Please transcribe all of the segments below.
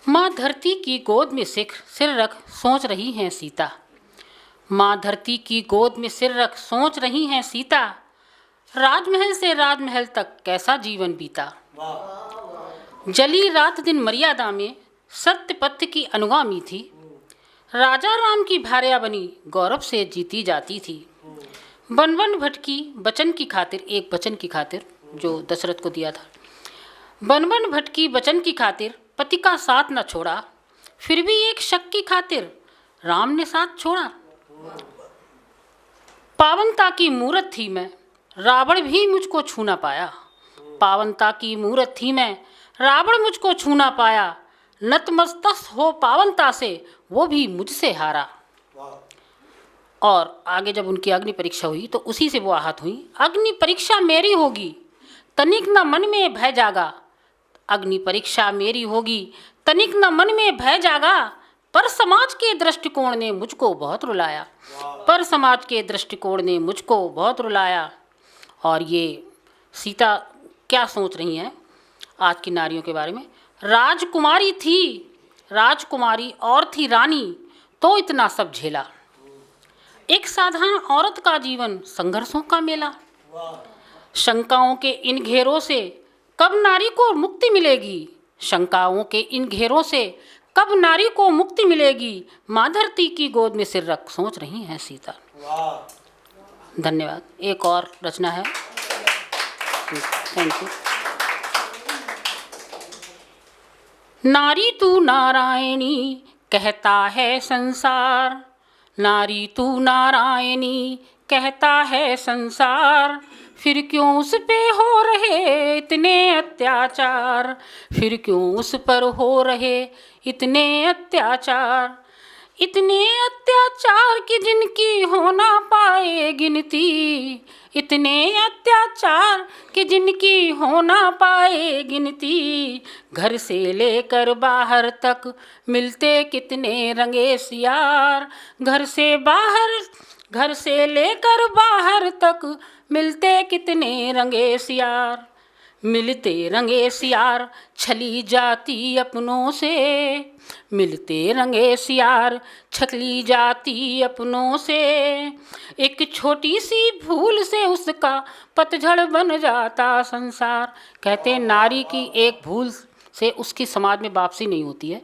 माँ धरती की गोद में सिर रख सोच रही हैं सीता। माँ धरती की गोद में सिर रख सोच रही हैं सीता। राजमहल से राजमहल तक कैसा जीवन बीता। जली रात दिन मर्यादा में सत्य पथ की अनुगामी थी। राजा राम की भार्या बनी गौरव से जीती जाती थी। वन वन भटकी वचन की खातिर, एक वचन की खातिर जो दशरथ को दिया था। वन वन भटकी वचन की खातिर पति का साथ न छोड़ा। फिर भी एक शक की खातिर राम ने साथ छोड़ा। पावनता की मूरत थी मैं, रावण भी मुझको छू ना पाया। पावनता की मूरत थी मैं, रावण मुझको छू ना पाया। नतमस्तक हो पावनता से, वो भी मुझसे हारा। और आगे जब उनकी अग्नि परीक्षा हुई तो उसी से वो आहत हुई। अग्नि परीक्षा मेरी होगी, तनिक न मन में भय जागा। अग्नि परीक्षा मेरी होगी, तनिक न मन में भय जागा। पर समाज के दृष्टिकोण ने मुझको बहुत रुलाया। पर समाज के दृष्टिकोण ने मुझको बहुत रुलाया। और ये सीता क्या सोच रही हैं आज की नारियों के बारे में। राजकुमारी थी, राजकुमारी और थी रानी, तो इतना सब झेला। एक साधारण औरत का जीवन संघर्षों का मेला। शंकाओं के इन घेरों से कब नारी को मुक्ति मिलेगी। शंकाओं के इन घेरों से कब नारी को मुक्ति मिलेगी। माँ धरती की गोद में सिर रख सोच रही हैं सीता। धन्यवाद। एक और रचना है। Thank you. नारी तू नारायणी कहता है संसार। नारी तू नारायणी कहता है संसार। फिर क्यों उस पे हो रहे इतने अत्याचार। फिर क्यों उस पर हो रहे इतने अत्याचार। इतने अत्याचार कि जिनकी हो ना पाए गिनती। इतने अत्याचार कि जिनकी हो ना पाए गिनती। घर से लेकर बाहर तक मिलते कितने रंगे सियार। घर से लेकर बाहर तक मिलते कितने रंगे सियार। मिलते रंगे सियार छली जाती अपनों से। मिलते रंगे सियार छली जाती अपनों से। एक छोटी सी भूल से उसका पतझड़ बन जाता संसार। कहते हैं नारी की एक भूल से उसकी समाज में वापसी नहीं होती है।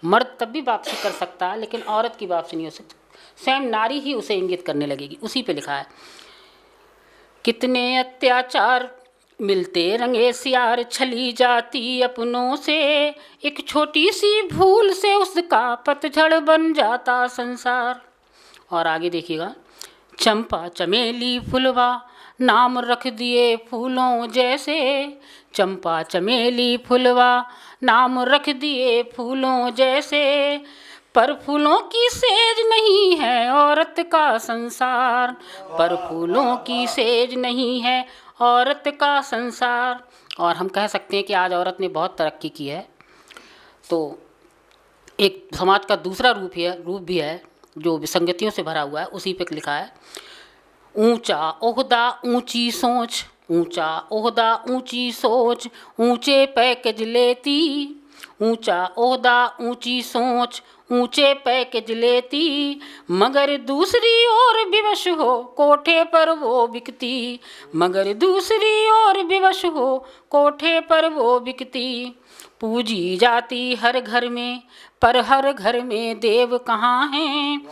मर्द तब भी वापसी कर सकता है लेकिन औरत की वापसी नहीं हो सकती। स्वयं नारी ही उसे इंगित करने लगेगी। उसी पे लिखा है कितने अत्याचार मिलते रंगे सियार छली जाती अपनों से। एक छोटी सी भूल से उसका पतझड़ बन जाता संसार। और आगे देखिएगा। चंपा चमेली फुलवा नाम रख दिए फूलों जैसे। चंपा चमेली फुलवा नाम रख दिए फूलों जैसे। पर फूलों की सेज नहीं है औरत का संसार। पर फूलों की सेज नहीं है औरत का संसार। और हम कह सकते हैं कि आज औरत ने बहुत तरक्की की है। तो एक समाज का दूसरा रूप भी है जो विसंगतियों से भरा हुआ है। उसी पे लिखा है ऊंचा ओहदा ऊंची सोच। ऊंचा ओहदा ऊंची सोच ऊंचे पैकेज लेती। ऊंचा ओहदा ऊंची सोच ऊंचे पैकेज लेती। मगर दूसरी ओर विवश हो कोठे पर वो बिकती। मगर दूसरी ओर विवश हो कोठे पर वो बिकती। पूजी जाती हर घर में पर हर घर में देव कहाँ हैं।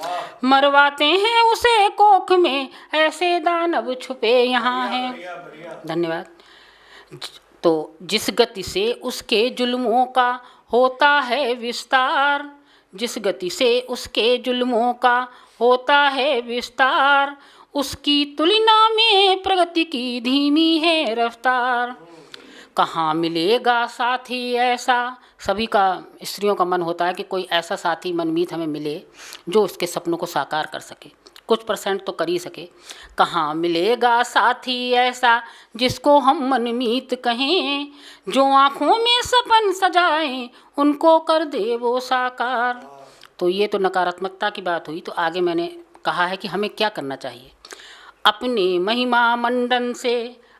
मरवाते हैं उसे कोख में ऐसे दानव छुपे यहाँ हैं। धन्यवाद। तो जिस गति से उसके जुल्मों का होता है विस्तार। जिस गति से उसके जुल्मों का होता है विस्तार। उसकी तुलना में प्रगति की धीमी है रफ्तार। कहाँ मिलेगा साथी ऐसा। सभी का स्त्रियों का मन होता है कि कोई ऐसा साथी मनमीत हमें मिले जो उसके सपनों को साकार कर सके। कुछ % तो कर ही सके। कहाँ मिलेगा साथी ऐसा जिसको हम मनमीत कहें। जो आँखों में सपन सजाएं उनको कर दे वो साकार। तो ये तो नकारात्मकता की बात हुई। तो आगे मैंने कहा है कि हमें क्या करना चाहिए। अपने महिमा मंडन से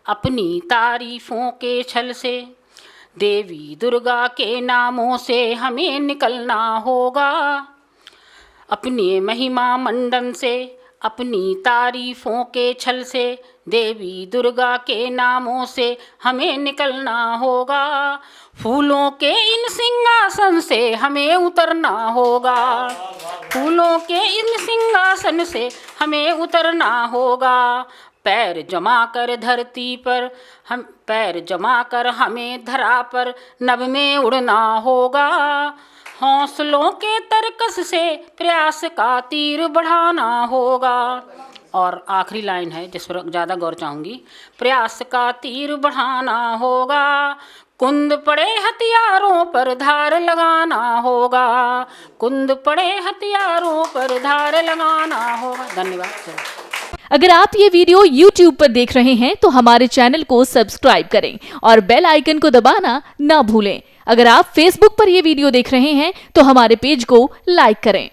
अपनी तारीफों के छल से देवी दुर्गा के नामों से हमें निकलना होगा, अपने महिमा मंडन से, अपनी तारीफों के छल से, देवी दुर्गा के नामों से हमें निकलना होगा, फूलों के इन सिंहासन से हमें उतरना होगा, फूलों के इन सिंहासन से हमें उतरना होगा, पैर जमा कर धरती पर हम, पैर जमा कर हमें धरा पर नभ में उड़ना होगा, हौसलों के तरकस से प्रयास का तीर बढ़ाना होगा। और आखिरी लाइन है जिस पर ज़्यादा गौर चाहूँगी, प्रयास का तीर बढ़ाना होगा, कुंद पड़े हथियारों पर धार लगाना होगा, कुंद पड़े हथियारों पर धार लगाना होगा। धन्यवाद। अगर आप ये वीडियो YouTube पर देख रहे हैं तो हमारे चैनल को सब्सक्राइब करें और बेल आइकन को दबाना ना भूलें। अगर आप Facebook पर ये वीडियो देख रहे हैं तो हमारे पेज को लाइक करें।